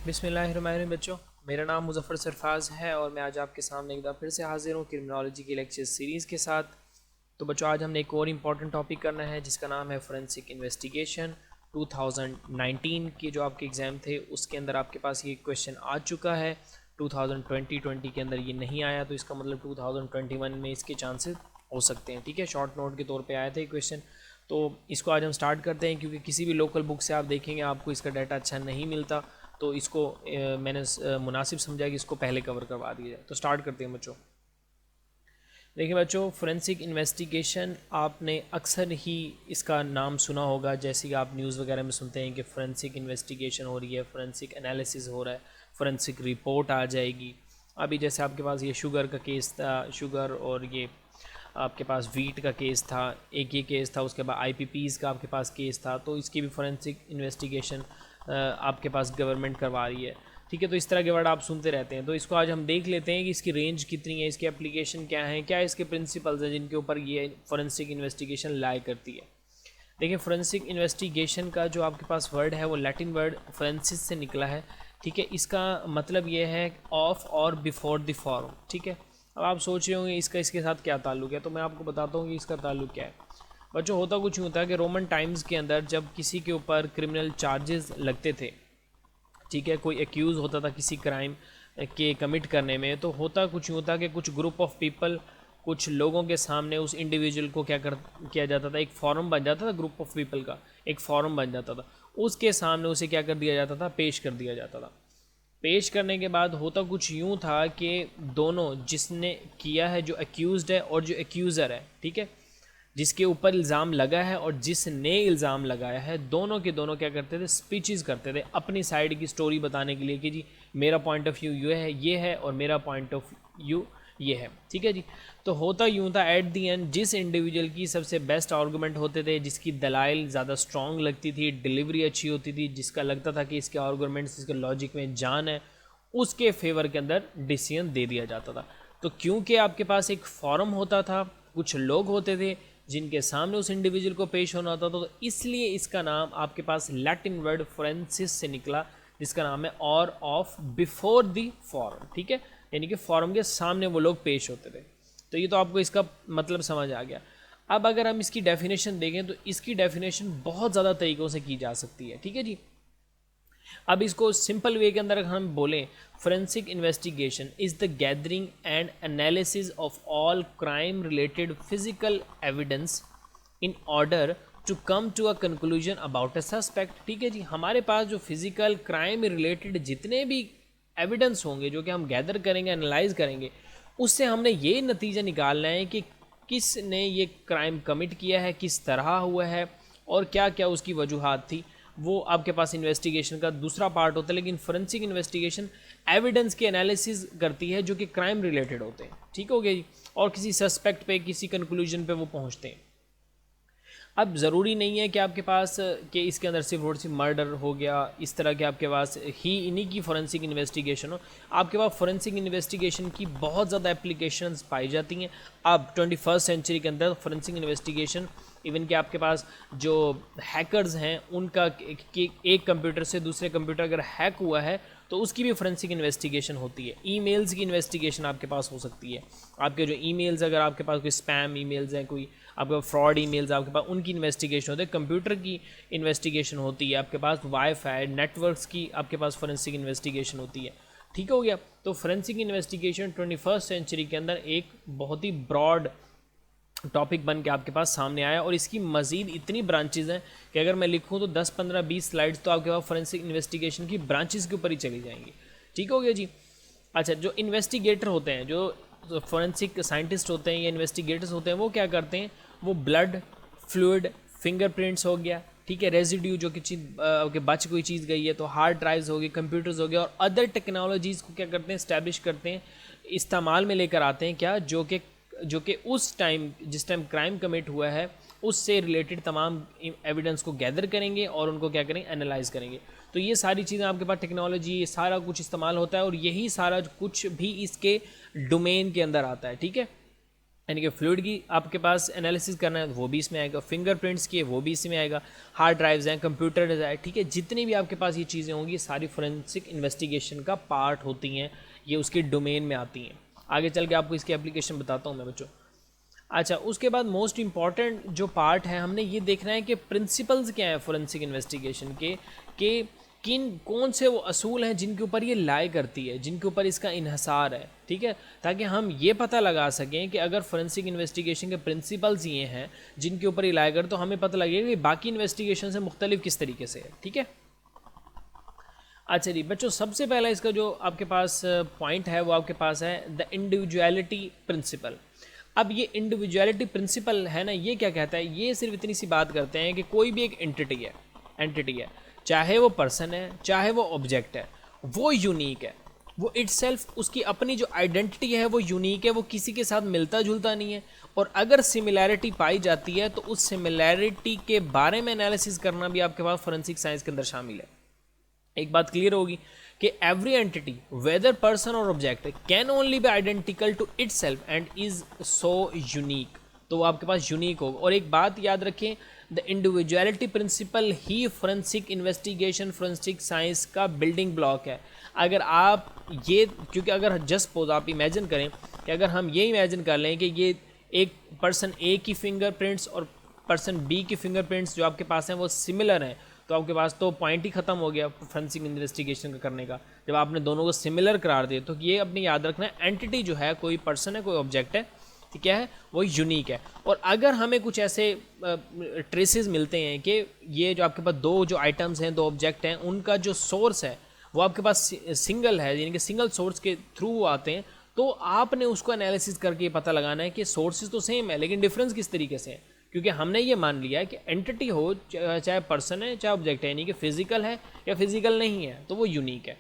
बिस्मिल्लाहिर्रहमानिर्रहीम बच्चों, मेरा नाम मुज़फ़्फ़र सरफराज है और मैं आज आपके सामने एक बार फिर से हाज़िर हूँ क्रिमिनोलॉजी की लेक्चर सीरीज़ के साथ। तो बच्चों, आज हमने एक और इम्पॉर्टेंट टॉपिक करना है जिसका नाम है फोरेंसिक इन्वेस्टिगेशन। 2019 के जो आपके एग्ज़ाम थे उसके अंदर आपके पास ये क्वेश्चन आ चुका है। 2020 के अंदर ये नहीं आया, तो इसका मतलब 2021 में इसके चांसेस हो सकते हैं। ठीक है, शॉर्ट नोट के तौर पे आया था ये क्वेश्चन। तो इसको आज हम स्टार्ट करते हैं, क्योंकि किसी भी लोकल बुक से आप देखेंगे आपको इसका डाटा अच्छा नहीं मिलता, तो इसको मैंने मुनासिब समझा कि इसको पहले कवर करवा दिया जाए। तो स्टार्ट करते हैं बच्चों। देखिए बच्चों, फोरेंसिक इन्वेस्टिगेशन आपने अक्सर ही इसका नाम सुना होगा, जैसे कि आप न्यूज़ वगैरह में सुनते हैं कि फोरेंसिक इन्वेस्टिगेशन हो रही है, फोरेंसिक एनालिसिस हो रहा है, फोरेंसिक रिपोर्ट आ जाएगी। अभी जैसे आपके पास ये शुगर का केस था, शुगर और ये आपके पास वीट का केस था, एक ये केस था, उसके बाद आईपीपीज़ का आपके पास केस था, तो इसकी भी फोरेंसिक इन्वेस्टिगेशन आपके पास गवर्नमेंट करवा रही है। ठीक है, तो इस तरह के वर्ड आप सुनते रहते हैं। तो इसको आज हम देख लेते हैं कि इसकी रेंज कितनी है, इसकी एप्लीकेशन क्या है, क्या इसके प्रिंसिपल्स हैं जिनके ऊपर ये फोरेंसिक इन्वेस्टिगेशन लाई करती है। देखिए, फोरेंसिक इन्वेस्टिगेशन का जो आपके पास वर्ड है वो लैटिन वर्ड फोरेंसिस से निकला है। ठीक है, इसका मतलब ये है ऑफ और बिफोर द फॉर्म। ठीक है, अब आप सोच रहे होंगे इसका इसके साथ क्या ताल्लुक है, तो मैं आपको बताता हूँ कि इसका ताल्लुक क्या है। बच्चों, होता कुछ यूँ था कि रोमन टाइम्स के अंदर जब किसी के ऊपर क्रिमिनल चार्जेस लगते थे, ठीक है, कोई एक्यूज़ होता था किसी क्राइम के कमिट करने में, तो होता कुछ यूँ था कि कुछ ग्रुप ऑफ पीपल, कुछ लोगों के सामने उस इंडिविजुअल को किया जाता था, एक फॉर्म बन जाता था, ग्रुप ऑफ पीपल का एक फॉर्म बन जाता था, उसके सामने उसे क्या कर दिया जाता था, पेश कर दिया जाता था। पेश करने के बाद होता कुछ यूँ था कि दोनों, जिसने किया है, जो एक्यूज़ड है और जो एक्यूज़र है, ठीक है, जिसके ऊपर इल्ज़ाम लगा है और जिसने इल्ज़ाम लगाया है, दोनों के दोनों क्या करते थे, स्पीचेस करते थे अपनी साइड की स्टोरी बताने के लिए कि जी मेरा पॉइंट ऑफ व्यू ये है और मेरा पॉइंट ऑफ व्यू ये है। ठीक है जी। तो होता यूँ था, एट दी एंड जिस इंडिविजुअल की सबसे बेस्ट आर्गूमेंट होते थे, जिसकी दलाइल ज़्यादा स्ट्रॉन्ग लगती थी, डिलीवरी अच्छी होती थी, जिसका लगता था कि इसके आर्गूमेंट्स, इसके लॉजिक में जान है, उसके फेवर के अंदर डिसीजन दे दिया जाता था। तो क्योंकि आपके पास एक फॉर्म होता था, कुछ लोग होते थे जिनके सामने उस इंडिविजुअल को पेश होना होता था, तो इसलिए इसका नाम आपके पास लैटिन वर्ड फोरेंसिस से निकला, जिसका नाम है और ऑफ बिफोर द फॉर्म। ठीक है, यानी कि फॉर्म के सामने वो लोग पेश होते थे। तो ये तो आपको इसका मतलब समझ आ गया। अब अगर हम इसकी डेफिनेशन देखें तो इसकी डेफिनेशन बहुत ज़्यादा तरीक़ों से की जा सकती है। ठीक है जी। अब इसको सिंपल वे के अंदर अगर हम बोलें, forensic investigation is the gathering and analysis of all crime related physical evidence in order to come to a conclusion about a suspect. ठीक है जी, हमारे पास जो फिजिकल क्राइम रिलेटेड जितने भी एविडेंस होंगे जो कि हम गैदर करेंगे, एनालाइज करेंगे, उससे हमने ये नतीजा निकालना है कि किसने ये क्राइम कमिट किया है, किस तरह हुआ है और क्या क्या उसकी वजूहात थी। वो आपके पास इन्वेस्टिगेशन का दूसरा पार्ट होता है। लेकिन फोरेंसिक इन्वेस्टिगेशन एविडेंस की एनालिसिस करती है जो कि क्राइम रिलेटेड होते हैं। ठीक हो गया जी। और किसी सस्पेक्ट पे, किसी कंक्लूजन पे वो पहुंचते हैं। अब ज़रूरी नहीं है कि आपके पास कि इसके अंदर सिर्फ थोड़ी सी मर्डर हो गया, इस तरह के आपके पास ही इन्हीं की फोरेंसिक इन्वेस्टिगेशन हो। आपके पास फोरेंसिक इन्वेस्टिगेशन की बहुत ज़्यादा एप्लीकेशंस पाई जाती हैं। अब 21st सेंचुरी के अंदर फोरेंसिक इन्वेस्टिगेशन, इवन कि आपके पास जो हैकर्स हैं उनका एक कंप्यूटर से दूसरे कंप्यूटर अगर हैक हुआ है तो उसकी भी फोरेंसिक इन्वेस्टिगेशन होती है। ईमेल्स की इन्वेस्टिगेशन आपके पास हो सकती है। आपके जो ईमेल्स, अगर आपके पास कोई स्पैम ईमेल्स हैं, कोई आपके फ्रॉड ईमेल्स आपके पास, उनकी इन्वेस्टिगेशन होती है। कंप्यूटर की इन्वेस्टिगेशन होती है। आपके पास वाईफाई नेटवर्क्स की आपके पास फोरेंसिक इन्वेस्टिगेशन होती है। ठीक हो गया। तो फोरेंसिक इन्वेस्टिगेशन 21st सेंचुरी के अंदर एक बहुत ही ब्रॉड टॉपिक बन के आपके पास सामने आया, और इसकी मज़ीद इतनी ब्रांचेज़ हैं कि अगर मैं लिखूं तो 10 15 20 स्लाइड्स तो आपके पास फोरेंसिक इन्वेस्टिगेशन की ब्रांचेज़ के ऊपर ही चली जाएंगी। ठीक हो गया जी। अच्छा, जो इन्वेस्टिगेटर होते हैं, जो फोरेंसिक साइंटिस्ट होते हैं या इन्वेस्टिगेटर्स होते हैं, वो क्या करते हैं, वो ब्लड, फ्लूइड, फिंगरप्रिंट्स हो गया, ठीक है, रेजिड्यू जो कि चीज़ बच कोई चीज़ गई है, तो हार्ड ड्राइव्स हो गए, कंप्यूटर्स हो गए, और अदर टेक्नोलॉजीज़ को क्या करते हैं, इस्टेब्लिश करते हैं, इस्तेमाल में लेकर आते हैं। क्या, जो कि उस टाइम, जिस टाइम क्राइम कमिट हुआ है, उससे रिलेटेड तमाम एविडेंस को गैदर करेंगे और उनको क्या करेंगे, एनालाइज करेंगे। तो ये सारी चीज़ें आपके पास टेक्नोलॉजी, ये सारा कुछ इस्तेमाल होता है, और यही सारा कुछ भी इसके डोमेन के अंदर आता है। ठीक है। यानी कि फ्लूइड की आपके पास एनालिसिस करना है वो भी इसमें आएगा, फिंगरप्रिंट्स की है वो भी इसमें आएगा, हार्ड ड्राइव्स हैं, कंप्यूटर है, ठीक है, जितनी भी आपके पास ये चीज़ें होंगी सारी फोरेंसिक इन्वेस्टिगेशन का पार्ट होती हैं, ये उसके डोमेन में आती हैं। आगे चल के आपको इसकी एप्लीकेशन बताता हूँ मैं बच्चों। अच्छा, उसके बाद मोस्ट इम्पॉर्टेंट जो पार्ट है हमने ये देखना है कि प्रिंसिपल्स क्या है फोरेंसिक इन्वेस्टिगेशन के कौन से वो असूल हैं जिनके ऊपर ये लाई करती है, जिनके ऊपर इसका इन्हसार है, ठीक है, ताकि हम ये पता लगा सकें कि अगर फोरेंसिक इन्वेस्टिगेशन के प्रिंसिपल्स ये हैं जिनके ऊपर ये लाई कर, तो हमें पता लगेगा कि बाकी इन्वेस्टिगेशन से मुख्तलिफ किस तरीके से है, ठीक है। अच्छा जी बच्चों, सबसे पहला इसका जो आपके पास पॉइंट है वो आपके पास है द इंडिविजुअलिटी प्रिंसिपल। अब ये इंडिविजुअलिटी प्रिंसिपल है ना, ये क्या कहता है, ये सिर्फ इतनी सी बात करते हैं कि कोई भी एक एंटिटी है, चाहे वो पर्सन है चाहे वो ऑब्जेक्ट है, वो यूनिक है, वो इटसेल्फ उसकी अपनी जो आइडेंटिटी है वो यूनिक है, वो किसी के साथ मिलता जुलता नहीं है, और अगर सिमिलैरिटी पाई जाती है तो उस सिमिलैरिटी के बारे में एनालिसिस करना भी आपके पास फोरेंसिक साइंस के अंदर शामिल है। एक बात क्लियर होगी कि एवरी एंटिटी वेदर पर्सन और object can only be identical to itself and is so unique, तो वो आपके पास यूनिक होगा। और एक बात याद रखें, द इंडिविजुअलिटी प्रिंसिपल ही फोरेंसिक इन्वेस्टिगेशन फोरेंसिक साइंस का बिल्डिंग ब्लॉक है। अगर आप ये, क्योंकि अगर जस्ट सपोज आप इमेजिन करें कि अगर हम ये इमेजिन कर लें कि ये एक पर्सन ए की फिंगरप्रिंट्स और पर्सन बी की फिंगरप्रिंट्स जो आपके पास हैं वो सिमिलर हैं, तो आपके पास तो पॉइंट ही ख़त्म हो गया फोरेंसिक इन्वेस्टिगेशन का करने का, जब आपने दोनों को सिमिलर करार दिए। तो ये अपनी याद रखना है, एंटिटी जो है, कोई पर्सन है कोई ऑब्जेक्ट है, तो क्या है वो यूनिक है। और अगर हमें कुछ ऐसे ट्रेसेस मिलते हैं कि ये जो आपके पास दो जो आइटम्स हैं, दो ऑब्जेक्ट हैं, उनका जो सोर्स है वो आपके पास सिंगल है, यानी कि सिंगल सोर्स के थ्रू आते हैं, तो आपने उसको एनालिसिस करके पता लगाना है कि सोर्सेज तो सेम है लेकिन डिफरेंस किस तरीके से है, क्योंकि हमने ये मान लिया है कि एंटिटी हो चाहे पर्सन है चाहे ऑब्जेक्ट है, यानी कि फिजिकल है या फिजिकल नहीं है, तो वो यूनिक है।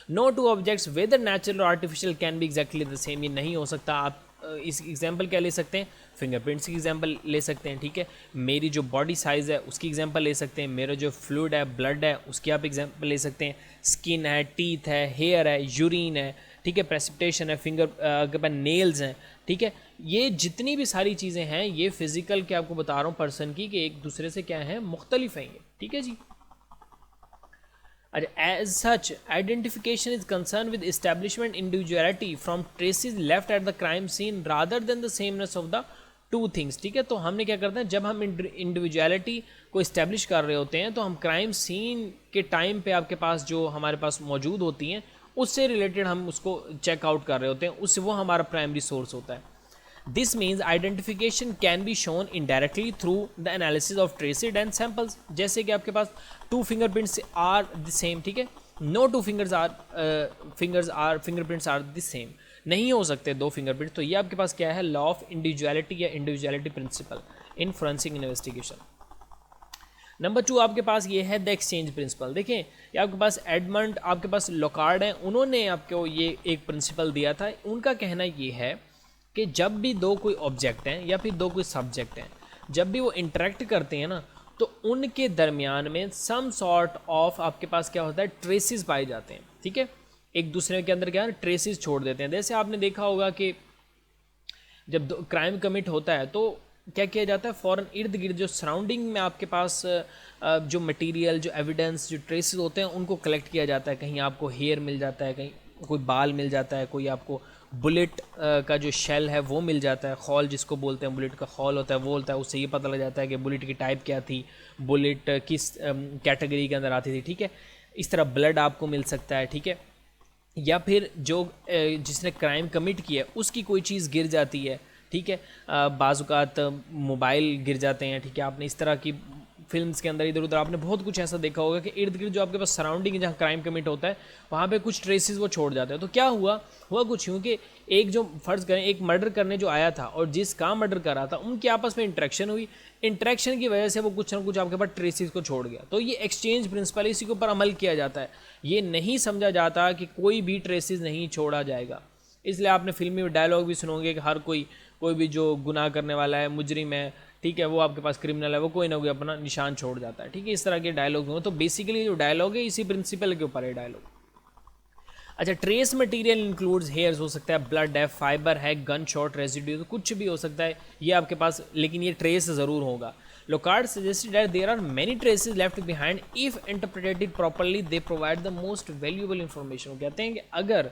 No two objects whether natural और artificial can be exactly the same, ये नहीं हो सकता। आप इस एग्जांपल क्या ले सकते हैं, फिंगरप्रिंट्स की एग्जांपल ले सकते हैं, ठीक है, मेरी जो बॉडी साइज़ है उसकी एग्जांपल ले सकते हैं, मेरा जो फ्लूइड है, ब्लड है, उसकी आप एग्जांपल ले सकते हैं, स्किन है, टीथ है, हेयर है, यूरिन है, ठीक है, प्रेसिपिटेशन है, फिंगर के पास नेल्स हैं, ठीक है, ये जितनी भी सारी चीज़ें हैं ये फिजिकल के आपको बता रहा हूँ पर्सन की, कि एक दूसरे से क्या है, मुख्तलिफ हैं ये, ठीक है जी। As such, identification is concerned with establishment individuality from traces left at the crime scene rather than the sameness of the two things, ठीक है। तो हमने क्या करते हैं, जब हम इंडिविजुअलिटी को इस्टेब्लिश कर रहे होते हैं तो हम क्राइम सीन के टाइम पे आपके पास जो हमारे पास मौजूद होती हैं उससे रिलेटेड हम उसको चेकआउट कर रहे होते हैं, उससे वो हमारा प्राइमरी सोर्स होता है। This means identification can be shown indirectly through the analysis of traces and samples, जैसे कि आपके पास two fingerprints are the same, ठीक है, no two fingerprints are the same, नहीं हो सकते दो फिंगरप्रिंट्स, तो ये आपके पास क्या है, लॉ ऑफ इंडिविजुअलिटी या individuality principle in forensic investigation. Number 2 आपके पास ये है द एक्सचेंज प्रिंसिपल। देखें ये आपके पास एडमंड, आपके पास लॉकार्ड हैं, उन्होंने आपको ये एक प्रिंसिपल दिया था। उनका कहना ये है कि जब भी दो कोई ऑब्जेक्ट हैं या फिर दो कोई सब्जेक्ट हैं, जब भी वो इंटरेक्ट करते हैं ना, तो उनके दरमियान में सम सॉर्ट ऑफ आपके पास क्या होता है, ट्रेसेस पाए जाते हैं, ठीक है, एक दूसरे के अंदर क्या है, ट्रेसेस छोड़ देते हैं। जैसे आपने देखा होगा कि जब क्राइम कमिट होता है तो क्या किया जाता है, फ़ौरन इर्द गिर्द जो सराउंडिंग में आपके पास जो मटेरियल, जो एविडेंस, जो ट्रेसेस होते हैं उनको कलेक्ट किया जाता है। कहीं आपको हेयर मिल जाता है, कहीं कोई बाल मिल जाता है, कोई आपको बुलेट का जो शेल है वो मिल जाता है, खौल जिसको बोलते हैं, बुलेट का खौल होता है वो होता है, उससे ये पता लग जाता है कि बुलेट की टाइप क्या थी, बुलेट किस कैटेगरी के अंदर आती थी, ठीक है। इस तरह ब्लड आपको मिल सकता है, ठीक है, या फिर जो जिसने क्राइम कमिट किया उसकी कोई चीज़ गिर जाती है, ठीक है, बाज़ात मोबाइल गिर जाते हैं, ठीक है। आपने इस तरह की फिल्म्स के अंदर इधर उधर आपने बहुत कुछ ऐसा देखा होगा कि इर्द गिर्द जो आपके पास सराउंडिंग जहाँ क्राइम कमिट होता है वहाँ पे कुछ ट्रेसेस वो छोड़ जाते हैं। तो क्या हुआ कुछ यूँ कि एक जो फ़र्ज़ करें एक मर्डर करने जो आया था और जिसका मर्डर कर रहा था, उनकी आपस में इंटरेक्शन हुई, इंटरेक्शन की वजह से वो कुछ ना कुछ आपके पास ट्रेसेस को छोड़ गया। तो ये एक्सचेंज प्रिंसिपल, इसी के ऊपर अमल किया जाता है। ये नहीं समझा जाता कि कोई भी ट्रेसेस नहीं छोड़ा जाएगा, इसलिए आपने फिल्मी डायलॉग भी सुनोगे कि हर कोई भी जो गुनाह करने वाला है, मुजरिम है, ठीक है, वो आपके पास क्रिमिनल है, वो कोई ना कोई अपना निशान छोड़ जाता है, ठीक है। इस तरह के डायलॉग होंगे। तो बेसिकली जो डायलॉग है इसी प्रिंसिपल के ऊपर है डायलॉग। अच्छा, ट्रेस मटेरियल इंक्लूड्स हेयर्स, हो सकता है ब्लड है, फाइबर है, गन शॉट रेजिड्यू, तो कुछ भी हो सकता है ये आपके पास, लेकिन ये ट्रेस ज़रूर होगा. Lockhart suggested that there are many traces left behind if interpreted properly they provide the most valuable information. वो कहते हैं कि अगर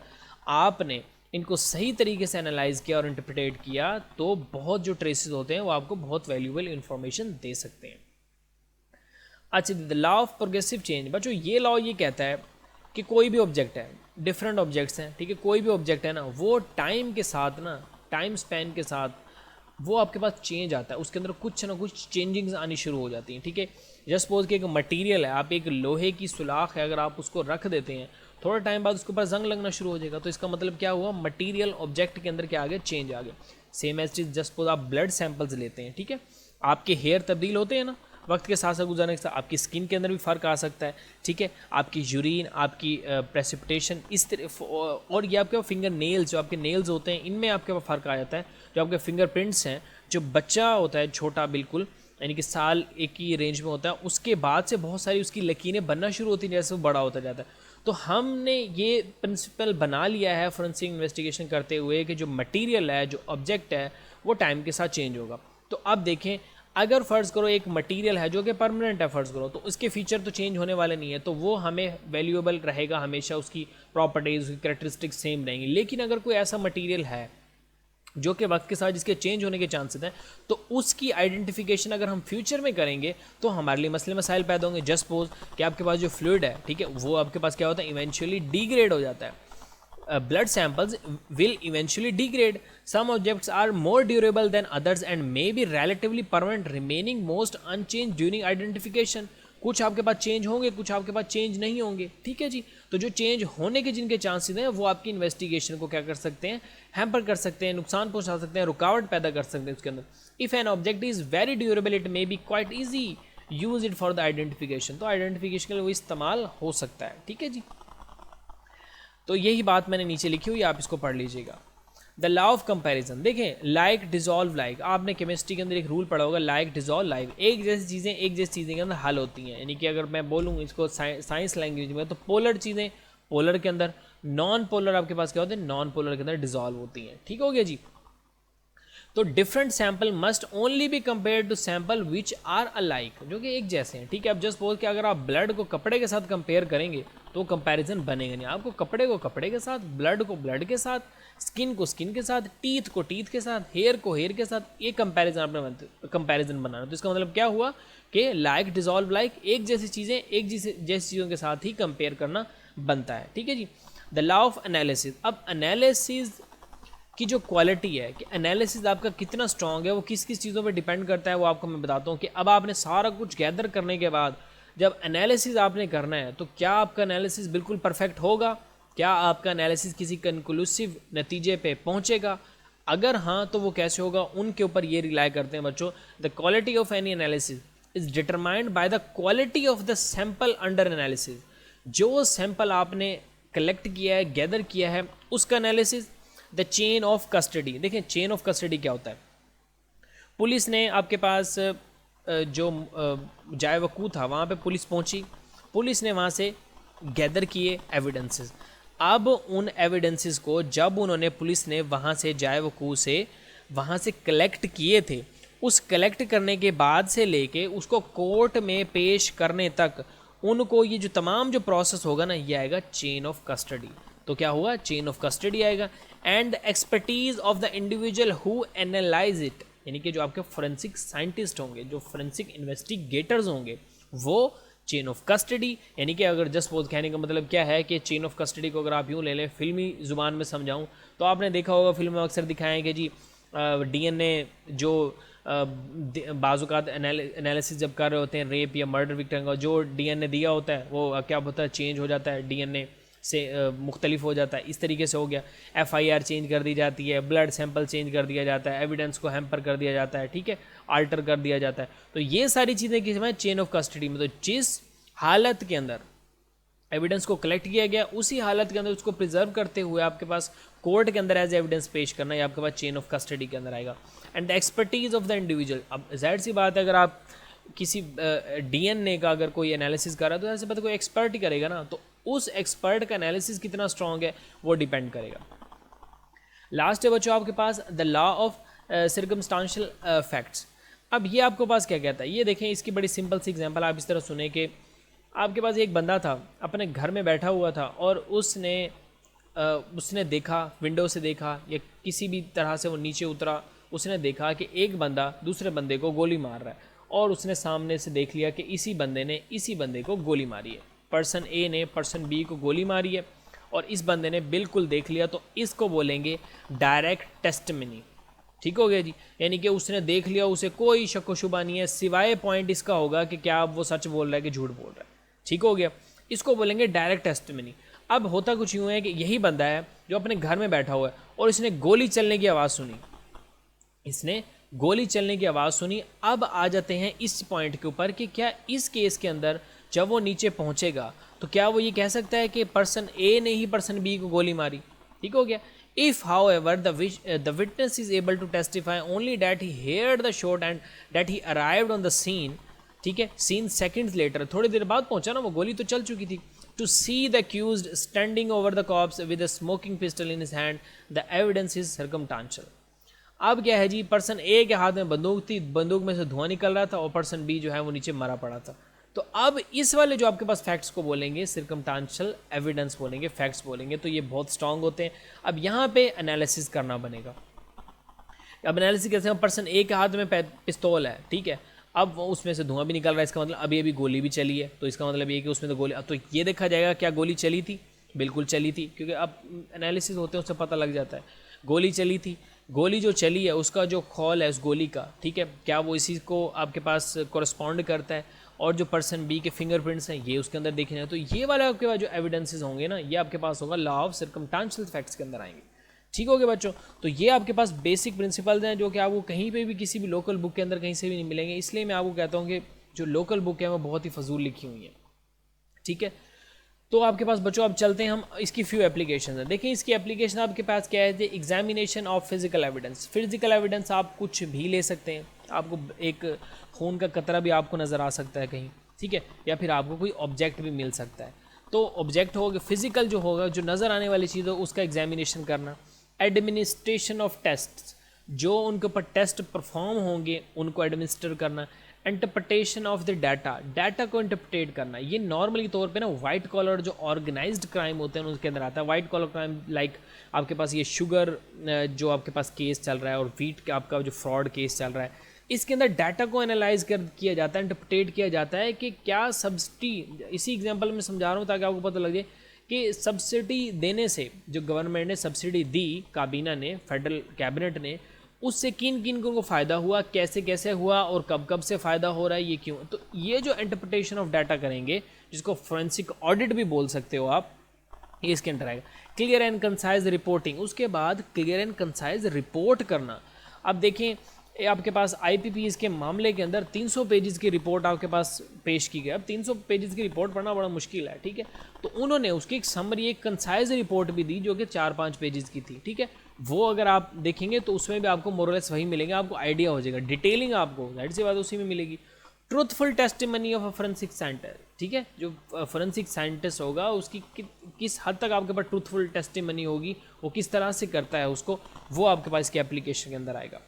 आपने इनको सही तरीके से एनालाइज किया और इंटरप्रेट किया तो बहुत जो ट्रेसेस होते हैं वो आपको बहुत वैल्यूएबल इंफॉर्मेशन दे सकते हैं. अच्छा, the law of progressive change. बच्चों ये लॉ ये कहता है कि कोई भी ऑब्जेक्ट है, डिफरेंट ऑब्जेक्ट्स हैं, ठीक है, कोई भी ऑब्जेक्ट है ना, वो टाइम के साथ ना, टाइम स्पैन के साथ वो आपके पास चेंज आता है, उसके अंदर कुछ ना कुछ चेंजिंग्स आनी शुरू हो जाती हैं. ठीक है, जस्ट सपोज कि एक मटेरियल है, आप एक लोहे की सुलाख है, अगर आप उसको रख देते हैं थोड़ा टाइम बाद उसके ऊपर जंग लगना शुरू हो जाएगा, तो इसका मतलब क्या हुआ, मटेरियल ऑब्जेक्ट के अंदर क्या आ गया, चेंज आ गया. सेम एज चीज, जस्ट सपोज आप ब्लड सैंपल्स लेते हैं, ठीक है, आपके हेयर तब्दील होते हैं ना वक्त के साथ साथ गुजरने के साथ, आपकी स्किन के अंदर भी फ़र्क आ सकता है. ठीक है, आपकी यूरिन, आपकी प्रेसिपिटेशन, इस तरह, और ये आपके फिंगर नेल्स, जो आपके नेल्स होते हैं इनमें आपके पास फ़र्क आ जाता है. जो आपके फिंगरप्रिंट्स हैं, जो बच्चा होता है छोटा बिल्कुल, यानी कि साल एक की रेंज में होता है, उसके बाद से बहुत सारी उसकी लकीरें बनना शुरू होती हैं जैसे वो बड़ा होता जाता है. तो हमने ये प्रिंसिपल बना लिया है फोरेंसिक इन्वेस्टिगेशन करते हुए कि जो मटेरियल है, जो ऑब्जेक्ट है, वो टाइम के साथ चेंज होगा. तो अब देखें, अगर फ़र्ज़ करो एक मटेरियल है जो कि परमानेंट है, फ़र्ज़ करो, तो उसके फीचर तो चेंज होने वाले नहीं है, तो वो हमें वैल्यूएबल रहेगा हमेशा, उसकी प्रॉपर्टीज़, उसकी कैरेक्टरिस्टिक्स सेम रहेंगी. लेकिन अगर कोई ऐसा मटेरियल है जो कि वक्त के साथ जिसके चेंज होने के चांसेस हैं, तो उसकी आइडेंटिफिकेशन अगर हम फ्यूचर में करेंगे तो हमारे लिए मसले मसाइल पैदा होंगे. जस्ट सपोज कि आपके पास जो फ्लूइड है, ठीक है, वो आपके पास क्या होता है, इवेंचुअली डिग्रेड हो जाता है. Blood samples will eventually degrade. Some objects are more durable than others and may be relatively permanent, remaining most unchanged during identification. कुछ आपके पास चेंज होंगे, कुछ आपके पास चेंज नहीं होंगे. ठीक है जी, तो जो चेंज होने के जिनके चांसेस हैं वो आपकी इन्वेस्टिगेशन को क्या कर सकते हैं, हैम्पर कर सकते हैं, नुकसान पहुंचा सकते हैं, रुकावट पैदा कर सकते हैं उसके अंदर. If an object is very durable it may be quite easy use it for the identification. तो आइडेंटिफिकेशन के लिए वो इस्तेमाल हो सकता है. ठीक है जी, तो यही बात मैंने नीचे लिखी हुई, आप इसको पढ़ लीजिएगा. The law of comparison. देखें, लाइक डिजॉल्व लाइक, आपने केमिस्ट्री के अंदर एक रूल पढ़ा होगा, लाइक डिजॉल्व लाइक, एक जैसी चीज़ें एक जैसी चीज़ें के अंदर हल होती हैं. यानी कि अगर मैं बोलूँ इसको साइंस लैंग्वेज में, तो पोलर चीज़ें पोलर के अंदर, नॉन पोलर आपके पास क्या होते हैं, नॉन पोलर के अंदर डिजॉल्व होती हैं. ठीक हो गया जी. तो different sample must only be compare to sample which are alike, जो कि एक जैसे हैं. ठीक है, अब जस्ट बोल के अगर आप ब्लड को कपड़े के साथ कंपेयर करेंगे तो कंपैरिजन बनेगा नहीं. आपको कपड़े को कपड़े के साथ, ब्लड को ब्लड के साथ, स्किन को स्किन के साथ, टीथ को टीथ के साथ, हेयर को हेयर के साथ, ये कंपैरिजन आपने कंपैरिजन बनाना. तो इसका मतलब क्या हुआ कि लाइक डिजॉल्व लाइक, एक जैसी चीज़ें एक जैसी चीज़ों के साथ ही कंपेयर करना बनता है. ठीक है जी. The law of analysis. अब एनालिसिस की जो क्वालिटी है कि एनालिसिस आपका कितना स्ट्रॉन्ग है, वो किस किस चीज़ों पे डिपेंड करता है, वो आपको मैं बताता हूँ. कि अब आपने सारा कुछ गैदर करने के बाद जब एनालिसिस आपने करना है, तो क्या आपका एनालिसिस बिल्कुल परफेक्ट होगा, क्या आपका एनालिसिस किसी कंक्लूसिव नतीजे पे पहुँचेगा. अगर हाँ, तो वो कैसे होगा, उनके ऊपर ये रिलाई करते हैं बच्चों. The quality of any analysis is determined by the quality of the sample under analysis. जो सैंपल आपने कलेक्ट किया है, गैदर किया है, उसका analysis. The chain of custody. देखें, चेन ऑफ कस्टडी क्या होता है. पुलिस ने आपके पास जो जाए वकूफ़ था, वहाँ पे पुलिस पहुँची, पुलिस ने वहाँ से गैदर किए एविडेंसेस. अब उन एविडेंसेस को जब उन्होंने, पुलिस ने वहाँ से जाए वकूफ़ से वहाँ से कलेक्ट किए थे, उस कलेक्ट करने के बाद से लेके उसको कोर्ट में पेश करने तक उनको ये जो तमाम जो प्रोसेस होगा ना, ये आएगा चेन ऑफ कस्टडी. तो क्या होगा, चेन ऑफ कस्टडी आएगा. And expertise of the individual who analyse it, यानी कि जो आपके फोरेंसिक साइंटिस्ट होंगे, जो फोरेंसिक इन्वेस्टिगेटर्स होंगे, वो चेन ऑफ कस्टडी. यानी कि अगर जस्ट बोध कहने का मतलब क्या है कि चेन ऑफ कस्टडी को अगर आप यूँ ले लें, फिल्मी ज़ुबान में समझाऊँ तो आपने देखा होगा फिल्म में अक्सर दिखाया है कि जी DNA जो बाज़ात एनालिसिस जब कर रहे होते हैं रेप या मर्डर विक्टिम का, जो DNA दिया होता है वो क्या होता है, चेंज हो जाता है, DNA से मुख्तलिफ हो जाता है. इस तरीके से हो गया. FIR चेंज कर दी जाती है, ब्लड सैंपल चेंज कर दिया जाता है, एविडेंस को हैम्पर कर दिया जाता है, ठीक है, आल्टर कर दिया जाता है. तो ये सारी चीज़ें किस में, चेन ऑफ कस्टडी में. तो जिस हालत के अंदर एविडेंस को कलेक्ट किया गया, उसी हालत के अंदर उसको प्रिजर्व करते हुए आपके पास कोर्ट के अंदर एज एविडेंस पेश करना, ये आपके पास चेन ऑफ कस्टडी के अंदर आएगा. And the expertise of the individual. अब जाहिर सी बात है, अगर आप किसी DNA का अगर कोई एनालिसिस कर रहा है तो ऐसे बात कोई एक्सपर्ट ही करेगा ना. तो उस एक्सपर्ट का एनालिसिस कितना स्ट्रॉन्ग है वो डिपेंड करेगा। लास्ट है बच्चों आपके पास the law of circumstantial facts. अब ये आपके पास क्या कहता है, ये देखें, इसकी बड़ी सिंपल सी एग्जांपल आप इस तरह सुने कि आपके पास एक बंदा था, अपने घर में बैठा हुआ था और उसने देखा, विंडो से देखा या किसी भी तरह से वो नीचे उतरा, उसने देखा कि एक बंदा दूसरे बंदे को गोली मार रहा है और उसने सामने से देख लिया कि इसी बंदे ने इसी बंदे को गोली मारी है। पर्सन ए ने पर्सन बी को गोली मारी है और इस बंदे ने बिल्कुल देख लिया, तो इसको बोलेंगे डायरेक्ट टेस्टिमनी। ठीक हो गया जी, यानी कि उसने देख लिया, उसे कोई शक व शुबा नहीं है, सिवाय पॉइंट इसका होगा कि क्या वो सच बोल रहा है कि झूठ बोल रहा है। ठीक हो गया, इसको बोलेंगे डायरेक्ट टेस्टिमनी। अब होता कुछ यूँ है कि यही बंदा है जो अपने घर में बैठा हुआ है और इसने गोली चलने की आवाज़ सुनी, इसने गोली चलने की आवाज़ सुनी। अब आ जाते हैं इस पॉइंट के ऊपर कि क्या इस केस के अंदर जब वो नीचे पहुंचेगा तो क्या वो ये कह सकता है कि पर्सन ए ने ही पर्सन बी को गोली मारी। ठीक हो गया। If however the witness is able to testify only that he heard the shot and that he arrived on the scene, ठीक है, सीन सेकेंड्स लेटर, थोड़ी देर बाद पहुंचा ना, वो गोली तो चल चुकी थी, to see the accused standing over the corpse with a smoking pistol in his hand, the evidence is circumstantial. अब क्या है जी, पर्सन ए के हाथ में बंदूक थी, बंदूक में से धुआं निकल रहा था और पर्सन बी जो है वो नीचे मरा पड़ा था। तो अब इस वाले जो आपके पास फैक्ट्स को बोलेंगे सर्कमस्टांशियल एविडेंस बोलेंगे, फैक्ट्स बोलेंगे, तो ये बहुत स्ट्रांग होते हैं। अब यहाँ पे एनालिसिस करना बनेगा। अब एनालिसिस कैसे, पर्सन ए के हाथ में पिस्तौल है, ठीक है, अब वो उसमें से धुआं भी निकल रहा है, इसका मतलब अभी अभी गोली भी चली है, तो इसका मतलब ये कि उसमें तो गोली, अब तो ये देखा जाएगा क्या गोली चली थी, बिल्कुल चली थी, क्योंकि अब एनालिसिस होते हैं उससे पता लग जाता है गोली चली थी। गोली जो चली है उसका जो खौल है उस गोली का, ठीक है, क्या वो इसी को आपके पास कोरस्पॉन्ड करता है, और जो पर्सन बी के फिंगरप्रिंट्स हैं ये उसके अंदर देखे जाए, तो ये वाला आपके पास जो एविडेंसेस होंगे ना, ये आपके पास होगा लॉ ऑफ सर्कमस्टांशियल फैक्ट्स के अंदर आएंगे। ठीक हो गया बच्चों, तो ये आपके पास बेसिक प्रिंसिपल्स हैं जो कि आपको कहीं पे भी किसी भी लोकल बुक के अंदर कहीं से भी नहीं मिलेंगे। इसलिए मैं आपको कहता हूँ कि जो लोकल बुक है वो बहुत ही फजूल लिखी हुई है। ठीक है, तो आपके पास बच्चों अब चलते हैं हम, इसकी फ्यू एप्लीकेशन है। देखिए इसकी एप्लीकेशन आपके पास क्या है, examination of physical evidence. Physical evidence आप कुछ भी ले सकते हैं, आपको एक खून का कतरा भी आपको नज़र आ सकता है कहीं, ठीक है, या फिर आपको कोई ऑब्जेक्ट भी मिल सकता है। तो ऑब्जेक्ट होगा, फिजिकल जो होगा, जो नज़र आने वाली चीज़ हो उसका एग्जामिनेशन करना। एडमिनिस्ट्रेशन ऑफ टेस्ट, जो उनके ऊपर टेस्ट परफॉर्म होंगे उनको एडमिनिस्टर करना। Interpretation of the data, data को इंटरप्रेट करना। ये नॉर्मली तौर पे ना वाइट कॉलर जो ऑर्गेनाइज्ड क्राइम होते हैं उसके अंदर आता है। वाइट कॉलर क्राइम लाइक आपके पास ये शुगर जो आपके पास केस चल रहा है और वीट का आपका जो फ्रॉड केस चल रहा है, इसके अंदर डाटा को एनालाइज किया जाता है, इंटरप्रेट किया जाता है कि क्या सब्सिडी, इसी एग्जांपल में समझा रहा हूँ ताकि आपको पता लग जाए कि सब्सिडी देने से, जो गवर्नमेंट ने सब्सिडी दी, काबीना ने, फेडरल कैबिनेट ने, उससे किन किन को फ़ायदा हुआ, कैसे कैसे हुआ और कब कब से फ़ायदा हो रहा है, ये क्यों। तो ये जो इंटरप्रिटेशन ऑफ डाटा करेंगे, जिसको फोरेंसिक ऑडिट भी बोल सकते हो आप, ये इसके अंदर आएगा। क्लियर एंड कंसाइज रिपोर्टिंग, उसके बाद क्लियर एंड कंसाइज रिपोर्ट करना। अब देखें आपके पास IPPs के मामले के अंदर 300 पेजेस की रिपोर्ट आपके पास पेश की गई। अब 300 पेजेस की रिपोर्ट पढ़ना बड़ा मुश्किल है, ठीक है, तो उन्होंने उसकी एक समरी, एक कंसाइज रिपोर्ट भी दी जो कि 4-5 पेजेस की थी, ठीक है। वो अगर आप देखेंगे तो उसमें भी आपको मोरलेस वही मिलेंगे, आपको आइडिया हो जाएगा, डिटेलिंग आपको जाहिर सी बात उसी में मिलेगी। Truthful testimony of a forensic scientist, ठीक है, जो फोरेंसिक साइंटिस्ट होगा उसकी किस हद तक आपके पास ट्रूथफुल टेस्टिमनी होगी, वो किस तरह से करता है उसको, वो आपके पास इसके एप्लीकेशन के अंदर आएगा।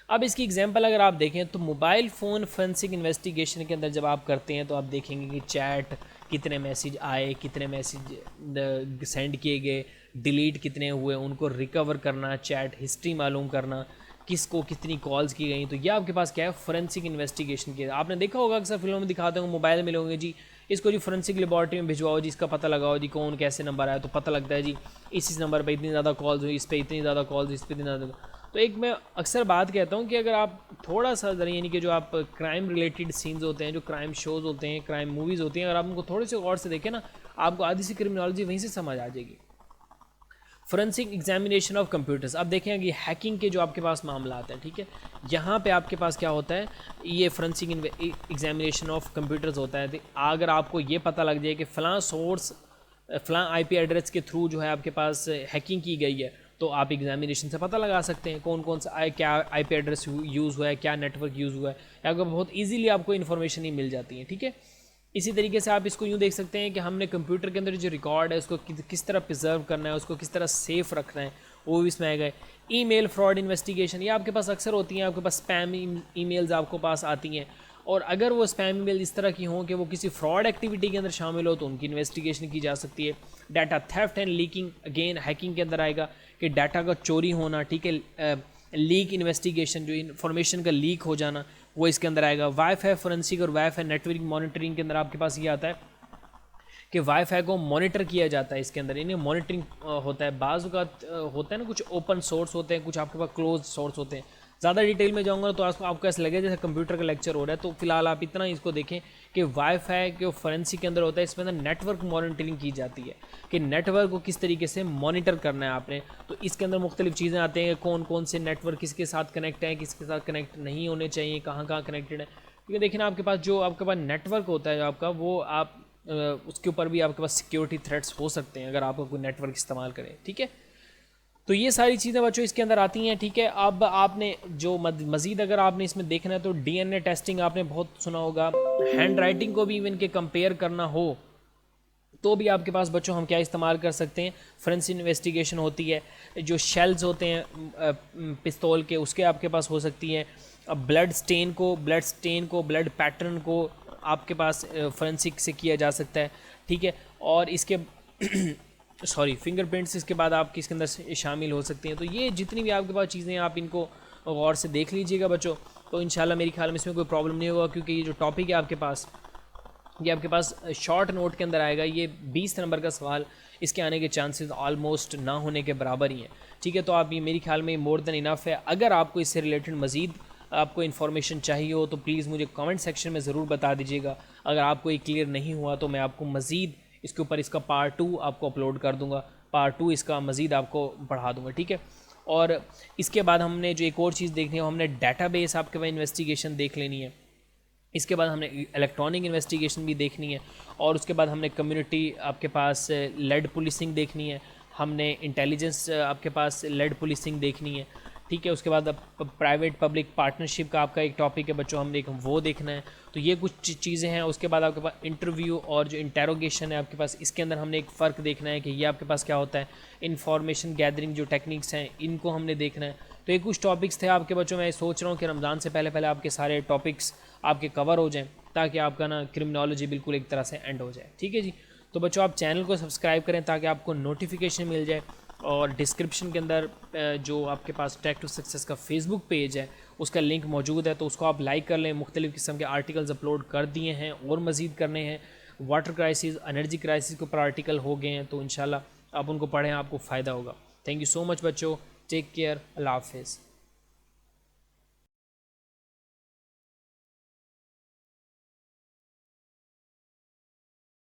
अब इसकी एग्जांपल अगर आप देखें तो मोबाइल फ़ोन फोरेंसिक इन्वेस्टिगेशन के अंदर जब आप करते हैं तो आप देखेंगे कि चैट कितने मैसेज आए, कितने मैसेज सेंड किए गए, डिलीट कितने हुए, उनको रिकवर करना, चैट हिस्ट्री मालूम करना, किसको कितनी कॉल्स की गई। तो ये आपके पास क्या है, फोरेंसिक इन्वेस्टिगेशन की। आपने देखा होगा अक्सर फिल्मों में दिखाते होंगे, मोबाइल में लोगे जी इसको जी फोरेंसिक लेबॉर्ट्री में भिजवाओ जी, इसका पता लगाओ जी कौन कैसे नंबर आया, तो पता लगता है जी इस नंबर पर इतनी ज़्यादा कॉल्स हुई, इस पर इतनी ज़्यादा कॉल्स, इस पर इतनी ज़्यादा। तो एक मैं अक्सर बात कहता हूँ कि अगर आप थोड़ा सा यानी कि जो आप क्राइम रिलेटेड सीन्स होते हैं, जो क्राइम शोज़ होते हैं, क्राइम मूवीज़ होती हैं, अगर आप उनको थोड़े से गौर से देखें ना, आपको आधी सी क्रिमिनोलॉजी वहीं से समझ आ जाएगी। फोरेंसिक एग्जामिनेशन ऑफ कंप्यूटर्स, अब देखें कि हैकिंग के जो आपके पास मामला आता है, ठीक है, यहाँ पे आपके पास क्या होता है, ये फोरेंसिक एग्जामिनेशन ऑफ कंप्यूटर्स होता है। अगर आपको ये पता लग जाए कि फ़लाँ सोर्स, फ़लाँ IP एड्रेस के थ्रू जो है आपके पास हैकिंग की गई है, तो आप एग्जामिनेशन से पता लगा सकते हैं कौन कौन सा क्या IP एड्रेस यूज़ हुआ है, क्या नेटवर्क यूज़ हुआ है, या बहुत ईजीली आपको इन्फॉर्मेशन ही मिल जाती है, ठीक है। इसी तरीके से आप इसको यूँ देख सकते हैं कि हमने कंप्यूटर के अंदर जो रिकॉर्ड है उसको किस तरह प्रिजर्व करना है, उसको किस तरह सेफ रखना है, वो भी इसमें आएगा। ईमेल फ्रॉड इन्वेस्टिगेशन, ये आपके पास अक्सर होती हैं, आपके पास स्पैम ईमेल्स आपको पास आती हैं, और अगर वो स्पैम ईमेल इस तरह की हों कि वो किसी फ्रॉड एक्टिविटी के अंदर शामिल हो तो उनकी इन्वेस्टिगेशन की जा सकती है। Data theft and leaking, again hacking के अंदर आएगा कि डाटा का चोरी होना, ठीक है, लीक इन्वेस्टिगेशन, जो इन्फॉर्मेशन का लीक हो जाना, वो इसके अंदर आएगा। वाईफाई फोरेंसिक और वाईफाई नेटवर्क मॉनिटरिंग के अंदर आपके पास ये आता है कि वाईफाई को मॉनिटर किया जाता है, इसके अंदर यानी मॉनिटरिंग होता है। बाज़ का होता है ना, कुछ ओपन सोर्स होते हैं, कुछ आपके पास क्लोज सोर्स होते हैं। ज़्यादा डिटेल में जाऊंगा तो आपको ऐसा लगेगा जैसे कंप्यूटर का लेक्चर हो रहा है, तो फिलहाल आप इतना इसको देखें कि वाईफाई के फोरेंसिक के अंदर होता है, इसमें ना नेटवर्क मॉनिटरिंग की जाती है कि नेटवर्क को किस तरीके से मॉनिटर करना है आपने। तो इसके अंदर मुख्तलिफ चीज़ें आती हैं कि कौन कौन से नेटवर्क किसके साथ कनेक्ट हैं, किसके साथ कनेक्ट नहीं होने चाहिए, कहाँ कहाँ कनेक्टेड है। क्योंकि देखिए ना, आपके पास जो आपके पास नेटवर्क होता है आपका, वो आप उसके ऊपर भी आपके पास सिक्योरिटी थ्रेट्स हो सकते हैं अगर आप कोई नेटवर्क इस्तेमाल करें, ठीक है। तो ये सारी चीज़ें बच्चों इसके अंदर आती हैं, ठीक है। अब आपने जो मज़ीद अगर आपने इसमें देखना है तो डीएनए टेस्टिंग आपने बहुत सुना होगा। हैंड राइटिंग को भी इवन के कंपेयर करना हो तो भी आपके पास बच्चों हम क्या इस्तेमाल कर सकते हैं, फोरेंसिक इन्वेस्टिगेशन होती है। जो शेल्स होते हैं पिस्तौल के, उसके आपके पास हो सकती है। अब ब्लड स्टेन को, ब्लड पैटर्न को आपके पास फोरेंसिक से किया जा सकता है, ठीक है। और इसके फिंगरप्रिंट्स इसके बाद आपकी इसके अंदर शामिल हो सकती हैं। तो ये जितनी भी आपके पास चीज़ें हैं आप इनको गौर से देख लीजिएगा बच्चों, तो इंशाल्लाह मेरे ख्याल में इसमें कोई प्रॉब्लम नहीं होगा, क्योंकि ये जो टॉपिक है आपके पास, ये आपके पास शॉर्ट नोट के अंदर आएगा। ये 20 नंबर का सवाल, इसके आने के चांसेस ऑलमोस्ट ना होने के बराबर ही हैं, ठीक है। तो आप ये मेरे ख्याल में मोर देन इनफ है। अगर आपको इससे रिलेटेड मज़ीद आपको इन्फॉर्मेशन चाहिए हो तो प्लीज़ मुझे कमेंट सेक्शन में ज़रूर बता दीजिएगा। अगर आपको ये क्लियर नहीं हुआ तो मैं आपको मज़ीद इसके ऊपर इसका पार्ट 2 आपको अपलोड कर दूंगा, पार्ट 2 इसका मज़ीद आपको बढ़ा दूंगा, ठीक है। और इसके बाद हमने जो एक और चीज़ देखनी है, हमने डाटाबेस आपके पास इन्वेस्टिगेशन देख लेनी है। इसके बाद हमने इलेक्ट्रॉनिक इन्वेस्टिगेशन भी देखनी है, और उसके बाद हमने कम्युनिटी आपके पास लेड पुलिसिंग देखनी है, हमने इंटेलिजेंस आपके पास लेड पुलिसिंग देखनी है, ठीक है। उसके बाद प्राइवेट पब्लिक पार्टनरशिप का आपका एक टॉपिक है बच्चों, हमने वो देखना है। तो ये कुछ चीज़ें हैं। उसके बाद आपके पास इंटरव्यू और जो इंटेरोगेशन है आपके पास, इसके अंदर हमने एक फ़र्क देखना है कि ये आपके पास क्या होता है। इंफॉर्मेशन गैदरिंग जो टेक्निक्स हैं इनको हमने देखना है। तो ये कुछ टॉपिक्स थे आपके बच्चों। मैं सोच रहा हूँ कि रमज़ान से पहले पहले आपके सारे टॉपिक्स आपके कवर हो जाएँ, ताकि आपका ना क्रिमिनोलॉजी बिल्कुल एक तरह से एंड हो जाए, ठीक है जी। तो बच्चों आप चैनल को सब्सक्राइब करें ताकि आपको नोटिफिकेशन मिल जाए, और डिस्क्रिप्शन के अंदर जो आपके पास टेक टू सक्सेस का फेसबुक पेज है उसका लिंक मौजूद है, तो उसको आप लाइक कर लें। मुख्तलिफ़ किस्म के आर्टिकल्स अपलोड कर दिए हैं और मज़ीद करने हैं। वाटर क्राइसिस, एनर्जी क्राइसिस के ऊपर आर्टिकल हो गए हैं, तो इंशाल्लाह आप उनको पढ़ें, आपको फ़ायदा होगा। थैंक यू सो मच बच्चों, टेक केयर, अल्लाह हाफ़िज़।